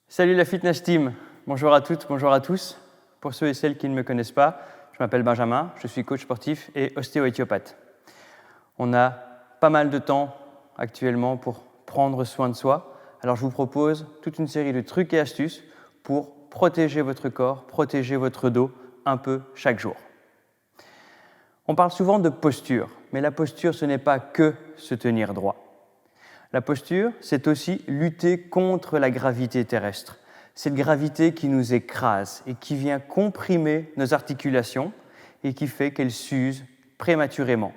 Salut la Fitness Team, bonjour à toutes, bonjour à tous. Pour ceux et celles qui ne me connaissent pas, je m'appelle Benjamin, je suis coach sportif et ostéo-éthiopathe. On a pas mal de temps actuellement pour prendre soin de soi, alors je vous propose toute une série de trucs et astuces pour protéger votre corps, protéger votre dos un peu chaque jour. On parle souvent de posture, mais la posture ce n'est pas que se tenir droit. La posture, c'est aussi lutter contre la gravité terrestre. Cette gravité qui nous écrase et qui vient comprimer nos articulations et qui fait qu'elles s'usent prématurément,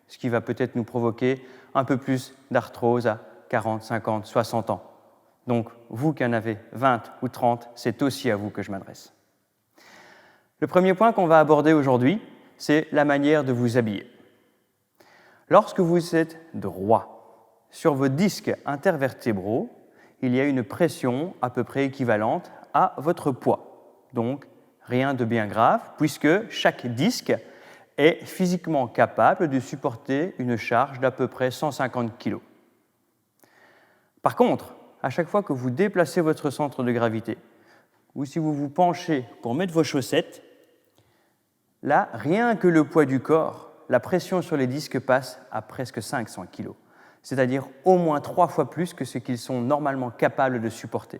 ce qui va peut-être nous provoquer un peu plus d'arthrose à 40, 50, 60 ans. Donc, vous qui en avez 20 ou 30, c'est aussi à vous que je m'adresse. Le premier point qu'on va aborder aujourd'hui, c'est la manière de vous habiller. Lorsque vous êtes droit, sur vos disques intervertébraux, il y a une pression à peu près équivalente à votre poids. Donc, rien de bien grave, puisque chaque disque est physiquement capable de supporter une charge d'à peu près 150 kg. Par contre, à chaque fois que vous déplacez votre centre de gravité, ou si vous vous penchez pour mettre vos chaussettes, là, rien que le poids du corps, la pression sur les disques passe à presque 500 kg. C'est-à-dire au moins 3 fois plus que ce qu'ils sont normalement capables de supporter.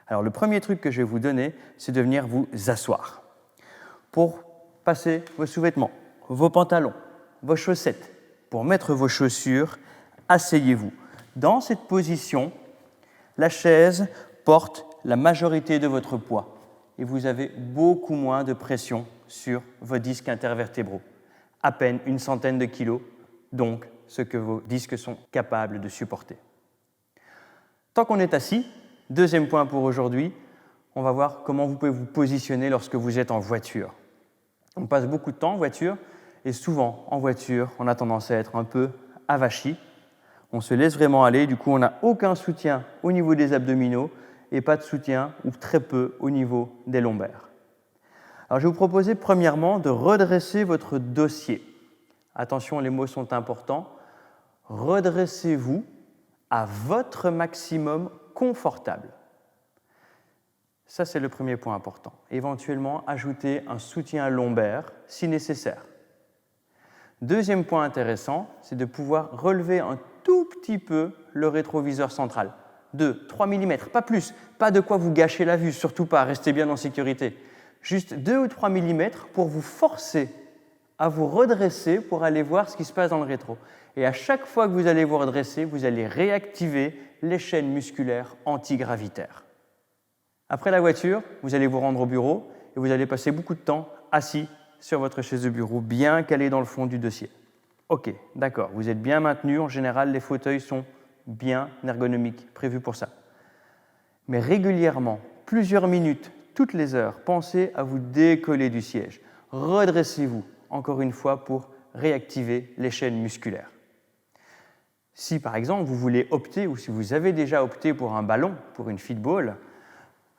Alors le premier truc que je vais vous donner, c'est de venir vous asseoir. Pour passer vos sous-vêtements, vos pantalons, vos chaussettes, pour mettre vos chaussures, asseyez-vous. Dans cette position, la chaise porte la majorité de votre poids et vous avez beaucoup moins de pression sur vos disques intervertébraux. À peine une centaine de kilos, donc ce que vos disques sont capables de supporter. Tant qu'on est assis, deuxième point pour aujourd'hui, on va voir comment vous pouvez vous positionner lorsque vous êtes en voiture. On passe beaucoup de temps en voiture et souvent en voiture, on a tendance à être un peu avachi. On se laisse vraiment aller, du coup on n'a aucun soutien au niveau des abdominaux et pas de soutien ou très peu au niveau des lombaires. Alors je vais vous proposer premièrement de redresser votre dossier. Attention, les mots sont importants. Redressez-vous à votre maximum confortable. Ça, c'est le premier point important. Éventuellement, ajoutez un soutien lombaire si nécessaire. Deuxième point intéressant, c'est de pouvoir relever un tout petit peu le rétroviseur central. 2-3 mm, pas plus. Pas de quoi vous gâcher la vue, surtout pas, restez bien en sécurité. Juste 2 ou 3 mm pour vous forcer à vous redresser pour aller voir ce qui se passe dans le rétro. Et à chaque fois que vous allez vous redresser, vous allez réactiver les chaînes musculaires antigravitaires. Après la voiture, vous allez vous rendre au bureau et vous allez passer beaucoup de temps assis sur votre chaise de bureau, bien calé dans le fond du dossier. Ok, d'accord, vous êtes bien maintenu. En général, les fauteuils sont bien ergonomiques, prévus pour ça. Mais régulièrement, plusieurs minutes, toutes les heures, pensez à vous décoller du siège. Redressez-vous, encore une fois, pour réactiver les chaînes musculaires. Si par exemple vous voulez opter, ou si vous avez déjà opté pour un ballon, pour une fitball,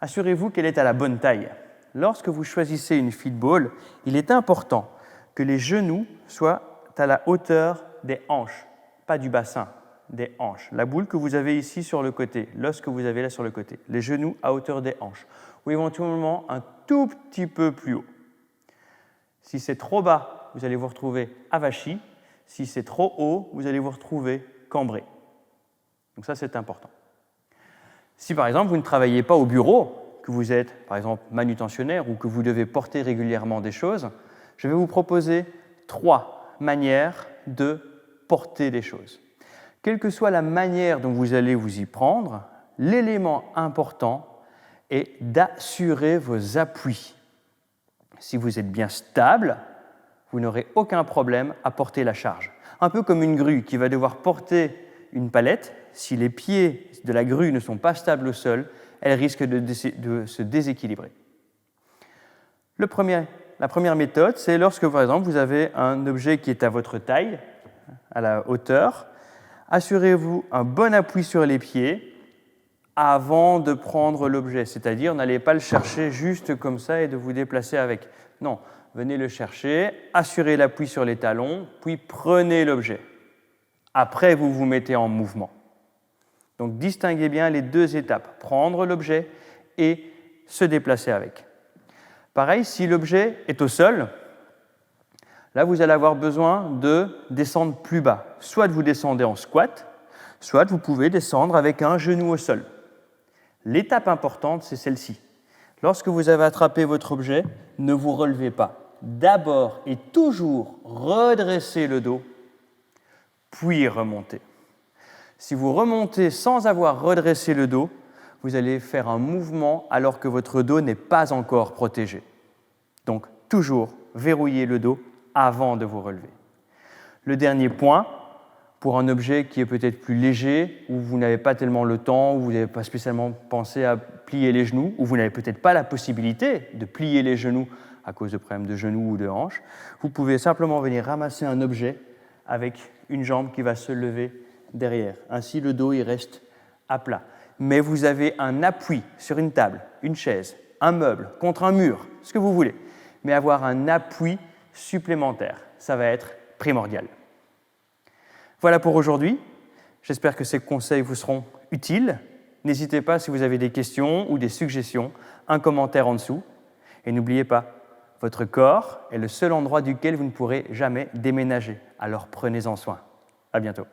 assurez-vous qu'elle est à la bonne taille. Lorsque vous choisissez une fitball, il est important que les genoux soient à la hauteur des hanches, pas du bassin, des hanches. La boule que vous avez ici sur le côté, l'os que vous avez là sur le côté, les genoux à hauteur des hanches, ou éventuellement un tout petit peu plus haut. Si c'est trop bas, vous allez vous retrouver avachi. Si c'est trop haut, vous allez vous retrouver cambré. Donc ça, c'est important. Si par exemple, vous ne travaillez pas au bureau, que vous êtes par exemple manutentionnaire ou que vous devez porter régulièrement des choses, je vais vous proposer 3 manières de porter des choses. Quelle que soit la manière dont vous allez vous y prendre, l'élément important est d'assurer vos appuis. Si vous êtes bien stable, vous n'aurez aucun problème à porter la charge. Un peu comme une grue qui va devoir porter une palette. Si les pieds de la grue ne sont pas stables au sol, elle risque de se déséquilibrer. La première méthode, c'est lorsque, par exemple, vous avez un objet qui est à votre taille, à la hauteur, assurez-vous un bon appui sur les pieds avant de prendre l'objet. C'est-à-dire, n'allez pas le chercher juste comme ça et de vous déplacer avec. Non, venez le chercher, assurez l'appui sur les talons, puis prenez l'objet. Après, vous vous mettez en mouvement. Donc distinguez bien les deux étapes, prendre l'objet et se déplacer avec. Pareil, si l'objet est au sol, là vous allez avoir besoin de descendre plus bas. Soit vous descendez en squat, soit vous pouvez descendre avec un genou au sol. L'étape importante, c'est celle-ci. Lorsque vous avez attrapé votre objet, ne vous relevez pas. D'abord et toujours redressez le dos, puis remontez. Si vous remontez sans avoir redressé le dos, vous allez faire un mouvement alors que votre dos n'est pas encore protégé. Donc, toujours verrouillez le dos avant de vous relever. Le dernier point, pour un objet qui est peut-être plus léger, où vous n'avez pas tellement le temps, où vous n'avez pas spécialement pensé à plier les genoux, où vous n'avez peut-être pas la possibilité de plier les genoux à cause de problèmes de genoux ou de hanches, vous pouvez simplement venir ramasser un objet avec une jambe qui va se lever derrière. Ainsi, le dos il reste à plat. Mais vous avez un appui sur une table, une chaise, un meuble, contre un mur, ce que vous voulez. Mais avoir un appui supplémentaire, ça va être primordial. Voilà pour aujourd'hui. J'espère que ces conseils vous seront utiles. N'hésitez pas, si vous avez des questions ou des suggestions, un commentaire en dessous. Et n'oubliez pas, votre corps est le seul endroit duquel vous ne pourrez jamais déménager. Alors prenez-en soin. À bientôt.